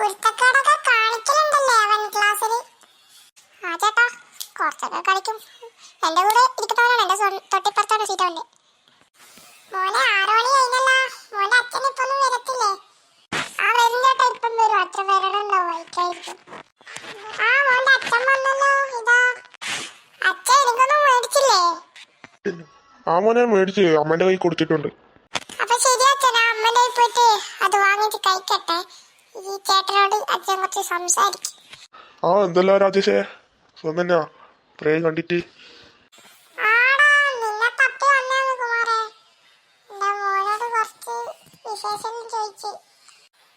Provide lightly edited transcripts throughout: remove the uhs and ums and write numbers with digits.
കുരുത്തക്കേടൊക്കെ കാണിക്കലുണ്ടല്ലേ അവൻ ക്ലാസ്സിൽ? ആ ചേട്ടാ, കുറച്ചൊക്കെ കളിക്കും. എന്റെ കൂടെ ഇരിക്കുന്നവനാണ്, എന്റെ തൊട്ടിപ്പുറത്താണ് സീറ്റ് അവന്റെ. മോനെ 6 മണി കഴിഞ്ഞല്ല, മോന്റെ അച്ഛൻ ഇപ്പൊന്നും വരത്തില്ലേ? ആ വരും ചേട്ടാ, ഇപ്പം വരും. അത്ര വരണുണ്ടോ? വൈകായിരിക്കും. ആ മോന്റെ അച്ഛൻ വന്നല്ലോ. ഇതാ അച്ഛൻ എനിക്കൊന്നും മേടിച്ചില്ലേ? ആ മോനെ മേടിച്ച് അമ്മന്റെ കൈ കൊടുത്തിട്ടുണ്ട്. അപ്പൊ ശരി അച്ഛനാ, അമ്മന്റെ കൈ പോയിട്ട് അത് വാങ്ങിച്ച് കഴിക്കട്ടെ. ഈ ചേട്ടനോട് അച്ഛൻ കുറച്ച് സംസാരിക്കും. ആ എന്തല്ല രാജേഷേ, സുഖം തന്നെയാ? പ്രേ കണ്ടിട്ട്. ആടാ, നിന്നെ തപ്പി വന്നേന്ന് കുമാരേ. എന്റെ മോനോട് കുറച്ച് വിശേഷം ചോദിച്ച്.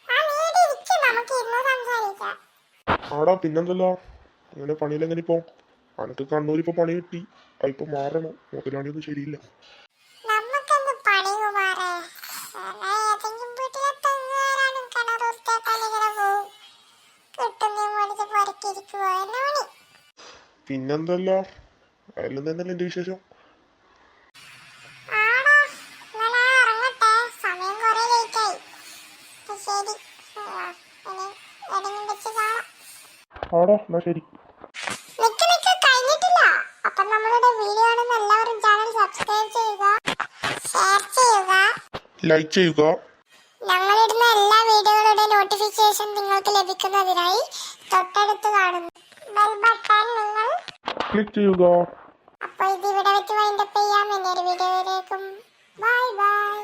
ആ നീ ഇവിടെ ഇരിക്ക്, നമുക്ക് ഇരുന്ന് സംസാരിക്കാം. ആടാ പിന്നെന്തല്ലോ, അങ്ങനെ പണിയിലെങ്ങനെ ഇപ്പോ? അനക്ക് കണ്ണൂരിപ്പോ പണി കിട്ടി, അതിപ്പോ മാറണം. മുതലാളിയൊന്നും ശരിയില്ല. നമുക്കെന്ത് പണി കുമാരേ? ഏതെങ്കിലും വീട്ടിലെ തെങ്ങുകാരാനും കിണർ വൃത്തിയാക്കാൻ ഇങ്ങനെ പോവും. കിട്ടുന്ന മേടിച്ച് പുരക്കിരിക്കുവോ എന്നെ പണി? പിന്നെന്തല്ല, അതിലും തന്നെയല്ലേ എന്റെ വിശേഷം. ആടാ, എന്നാ ഇറങ്ങട്ടെ, സമയം കുറെ ലേറ്റായി. അപ്പൊ ശരി, ഇനി എവിടെയെങ്കിലും വെച്ച് കാണാം. ആടാ എന്നാ ശരി. നിക്ക് കഴിഞ്ഞിട്ടില്ല. അപ്പൊ നമ്മളുടെ വീഡിയോ കാണുന്ന എല്ലാവരും ചാനൽ സബ്സ്ക്രൈബ് ചെയ്യുക, ഷെയർ ചെയ്യുക, ലൈക്ക് ചെയ്യുക. ഞങ്ങളിടുന്ന എല്ലാ വീഡിയോകളുടെ നോട്ടിഫിക്കേഷൻ നിങ്ങൾക്ക് ലഭിക്കുന്നതിനായി തൊട്ടടുത്ത് കാണുന്ന ബെൽ ബട്ടൺ നിങ്ങൾ ക്ലിക്ക് ചെയ്യുക. അപ്പോൾ ഇത് ഇവിടെ വെച്ച് വൈൻഡപ്പ് ചെയ്യാം. ഇനി ഒരു വീഡിയോയിലേക്കും ബൈ ബൈ.